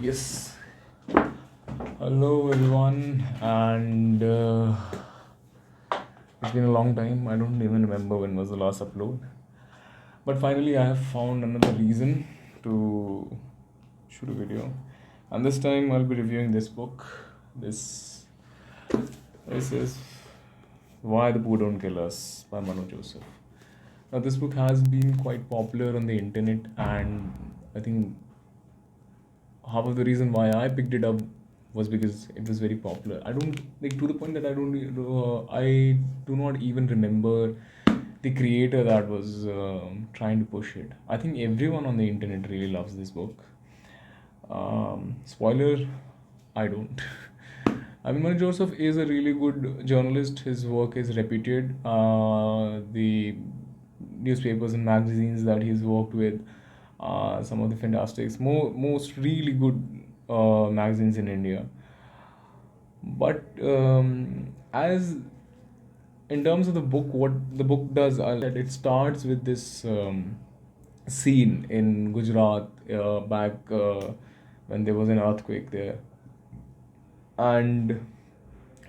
Yes. Hello, everyone, and it's been a long time. I don't even remember when was the last upload. But finally, I have found another reason to shoot a video, and this time I'll be reviewing this book. This this is Why the Poor Don't Kill Us by Manu. Now, this book has been quite popular on the internet, and I think half of the reason why I picked it up was because it was very popular. I don't like to the point that I do not even remember the creator that was trying to push it. I think everyone on the internet really loves this book. Spoiler, I don't. I mean, Manu Joseph is a really good journalist. His work is reputed. The newspapers and magazines that he's worked with, some of the fantastics, most really good magazines in India. But as in terms of the book, what the book does, that it starts with this scene in Gujarat back when there was an earthquake there, and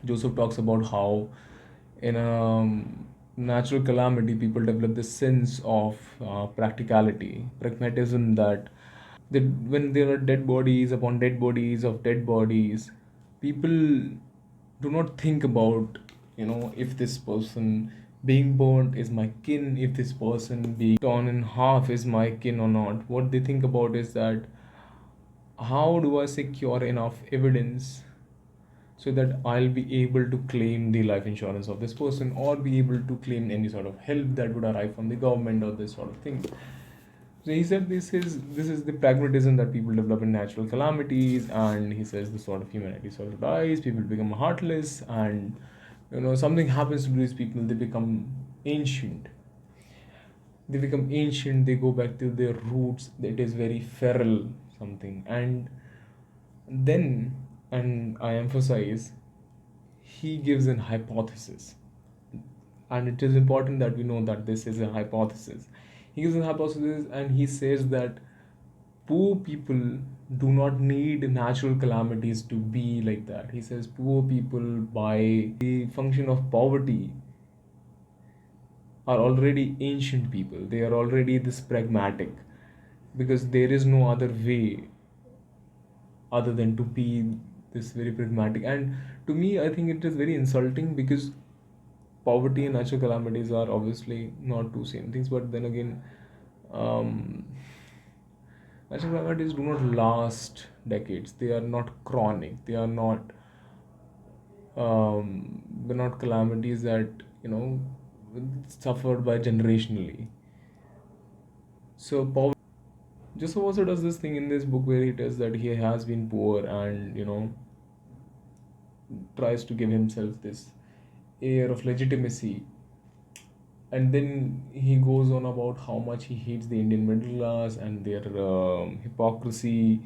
Joseph talks about how in a natural calamity people develop this sense of practicality, pragmatism, that when there are dead bodies upon dead bodies of dead bodies, people do not think about, if this person being burnt is my kin, if this person being torn in half is my kin or not. What they think about is that how do I secure enough evidence so that I'll be able to claim the life insurance of this person, or be able to claim any sort of help that would arrive from the government or this sort of thing. So he said this is the pragmatism that people develop in natural calamities, and he says the sort of humanity sort of dies, people become heartless, and something happens to these people, they become ancient. They go back to their roots. It is very feral something, and then, and I emphasize, he gives an hypothesis, and it is important that we know that this is a hypothesis. He gives a hypothesis, and he says that poor people do not need natural calamities to be like that. He says poor people, by the function of poverty, are already ancient people. They are already this pragmatic, because there is no other way other than to be this very pragmatic. And to me, I think it is very insulting, because poverty and natural calamities are obviously not two same things. But then again, um, natural calamities do not last decades. They are not chronic. They're not calamities that suffered by generationally. So poverty. Joseph also does this thing in this book where he tells that he has been poor, and tries to give himself this air of legitimacy. And then he goes on about how much he hates the Indian middle class and their hypocrisy,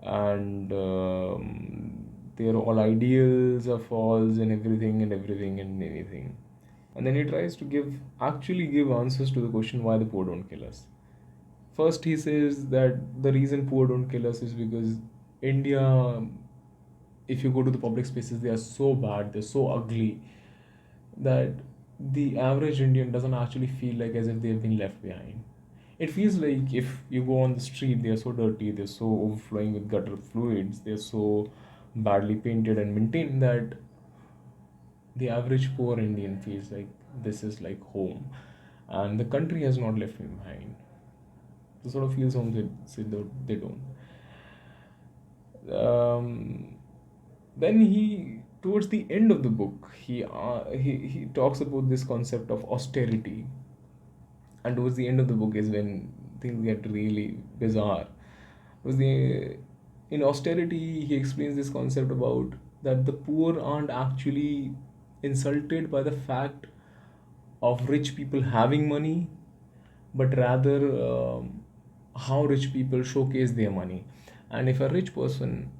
and their all ideals are false, and everything and anything. And then he tries to actually give answers to the question why the poor don't kill us. First, he says that the reason poor don't kill us is because India, if you go to the public spaces, they are so bad, they're so ugly, that the average Indian doesn't actually feel like as if they've been left behind. It feels like if you go on the street, they are so dirty, they're so overflowing with gutter fluids, they're so badly painted and maintained, that the average poor Indian feels like this is like home, and the country has not left me behind. They sort of feels home, they don't. Then towards the end of the book, he talks about this concept of austerity, and towards the end of the book is when things get really bizarre. Was the In austerity, he explains this concept about that the poor aren't actually insulted by the fact of rich people having money, but rather how rich people showcase their money. And if a rich person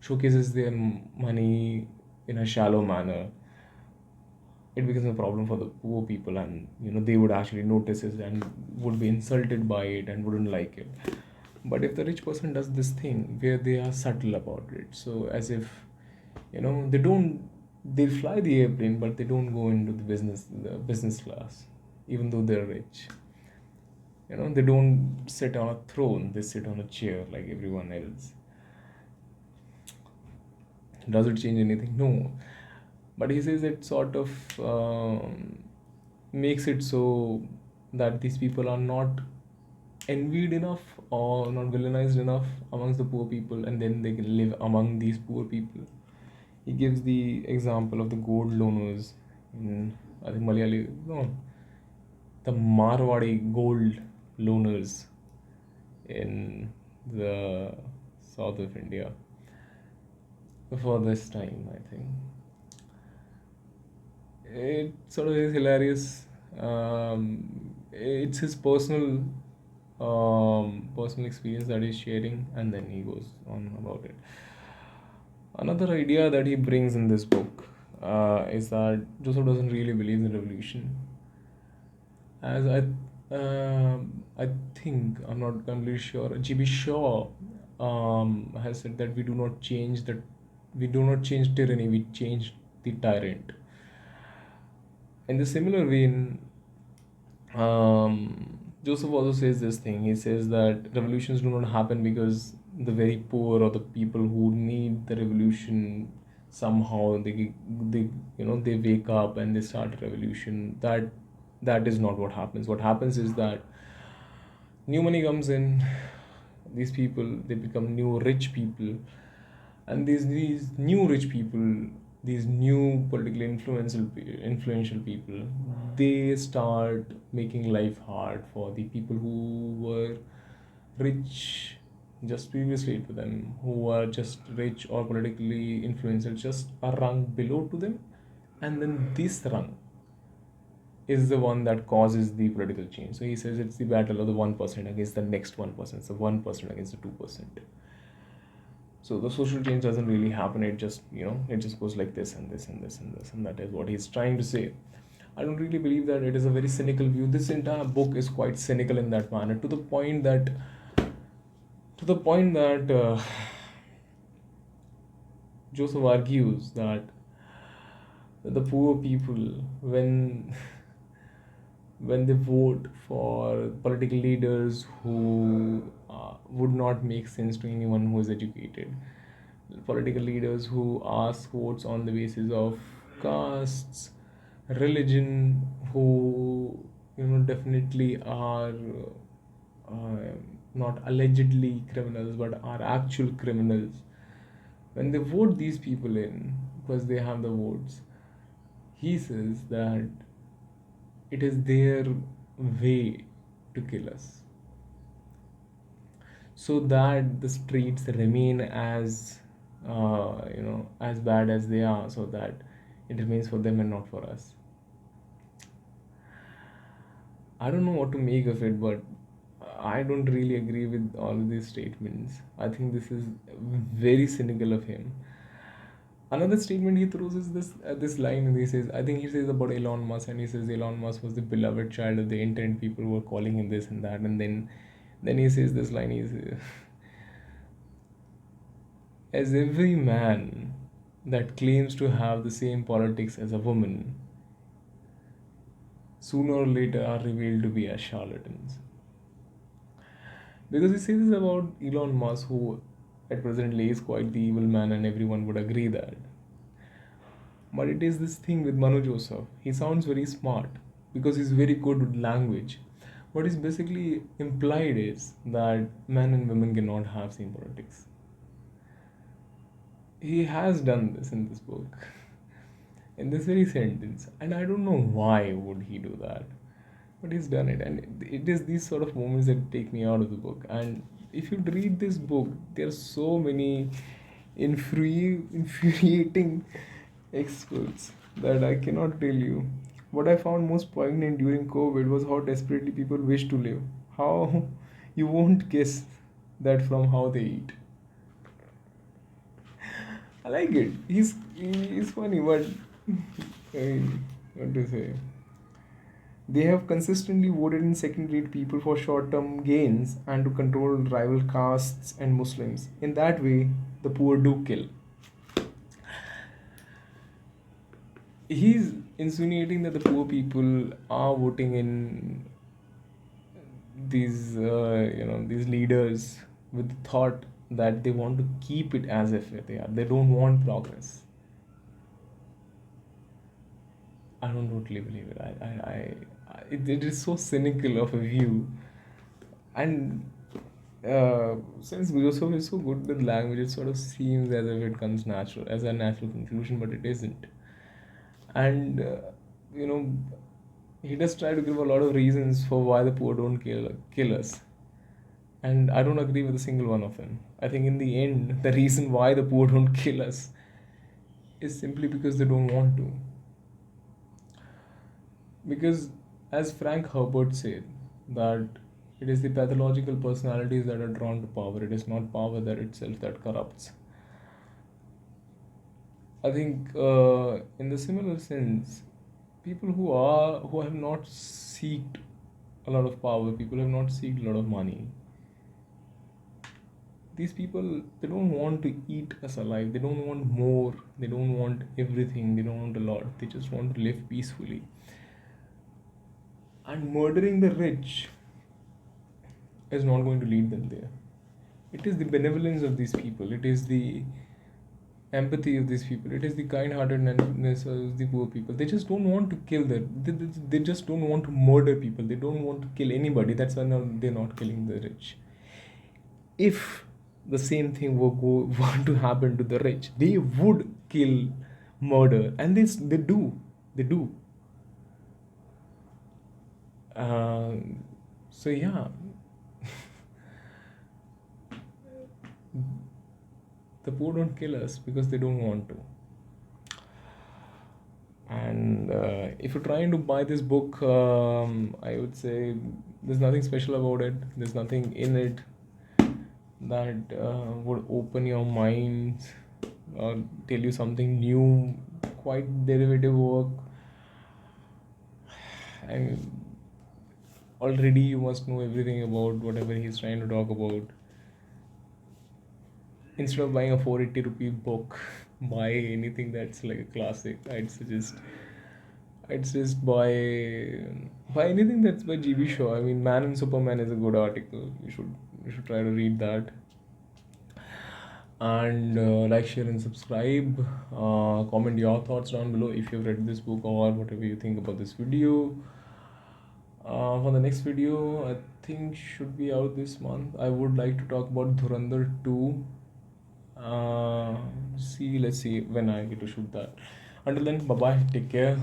showcases their money in a shallow manner, it becomes a problem for the poor people, and they would actually notice it and would be insulted by it and wouldn't like it. But if the rich person does this thing where they are subtle about it, so as if, they don't, they fly the airplane, but they don't go into the business class, even though they're rich. They don't sit on a throne, they sit on a chair like everyone else. Does it change anything? No. But he says it sort of makes it so that these people are not envied enough or not villainized enough amongst the poor people, and then they can live among these poor people. He gives the example of the gold loaners in, I think, Malayali, no, the Marwadi gold loaners in the south of India for this time, I think. It sort of is hilarious. It's his personal experience that he's sharing, and then he goes on about it. Another idea that he brings in this book is that Joseph doesn't really believe in revolution. As I think, I'm not completely sure. GB Shaw has said that we do not change tyranny, we change the tyrant. In the similar vein, Joseph also says this thing. He says that revolutions do not happen because the very poor or the people who need the revolution somehow they wake up and they start a revolution. That is not what happens. What happens is that new money comes in, these people they become new rich people, and these new rich people, these new politically influential people, they start making life hard for the people who were rich just previously to them, who are just rich or politically influential just a rung below to them, and then this rung is the one that causes the political change. So he says it's the battle of the 1% against the next 1%. So 1% against the 2%. So the social change doesn't really happen. It just, it just goes like this and this and this and this. And that is what he's trying to say. I don't really believe that. It is a very cynical view. This entire book is quite cynical in that manner, to the point that Joseph argues that the poor people, when they vote for political leaders who would not make sense to anyone who is educated, political leaders who ask votes on the basis of castes, religion, who definitely are uh, not allegedly criminals but are actual criminals. When they vote these people in because they have the votes, he says that it is their way to kill us, so that the streets remain as bad as they are, so that it remains for them and not for us. I don't know what to make of it, but I don't really agree with all of these statements. I think this is very cynical of him. Another statement he throws is this line, and he says, I think he says about Elon Musk, and he says Elon Musk was the beloved child of the internet. People were calling him this and that, and then he says this line. He says, as every man that claims to have the same politics as a woman, sooner or later are revealed to be as charlatans. Because he says this about Elon Musk, who at presently is quite the evil man, and everyone would agree that. But it is this thing with Manu Joseph. He sounds very smart because he's very good with language. What is basically implied is that men and women cannot have same politics. He has done this in this book, in this very sentence, and I don't know why would he do that, but he's done it, and it is these sort of moments that take me out of the book. And if you read this book, there are so many infuriating experts that I cannot tell you. What I found most poignant during COVID was how desperately people wish to live. How you won't guess that from how they eat. I like it. He's funny, but I mean, what to say? They have consistently voted in second rate people for short term gains and to control rival castes and Muslims. In that way, the poor do kill. He's insinuating that the poor people are voting in these leaders with the thought that they want to keep it as if they are. They don't want progress. I don't totally believe it. It is so cynical of a view. And since Joseph is so good with language, it sort of seems as if it comes natural, as a natural conclusion, but it isn't. And you know, he does try to give a lot of reasons for why the poor don't kill us. And I don't agree with a single one of them. I think in the end, the reason why the poor don't kill us is simply because they don't want to. Because, as Frank Herbert said, that it is the pathological personalities that are drawn to power, it is not power that itself that corrupts. I think, in the similar sense, people who have not seeked a lot of power, people have not seeked a lot of money. These people, they don't want to eat us alive. They don't want more. They don't want everything. They don't want a lot. They just want to live peacefully. And murdering the rich is not going to lead them there. It is the benevolence of these people. It is the empathy of these people. It is the kind-heartedness of the poor people. They just don't want to kill them. They just don't want to murder people. They don't want to kill anybody. That's why they're not killing the rich. If the same thing were to happen to the rich, they would kill, murder, and they do. So yeah, the poor don't kill us because they don't want to. And if you're trying to buy this book, I would say there's nothing special about it. There's nothing in it that would open your mind or tell you something new. Quite derivative work. And already you must know everything about whatever he's trying to talk about. Instead of buying a 480 rupee book, buy anything that's like a classic. I'd just buy anything that's by GB Shaw. I mean, Man and Superman is a good article. You should try to read that. And like, share, and subscribe. Comment your thoughts down below if you've read this book or whatever you think about this video. For the next video, I think should be out this month. I would like to talk about Dhurandhar 2. Let's see when I get to shoot that. Until then, bye bye. Take care.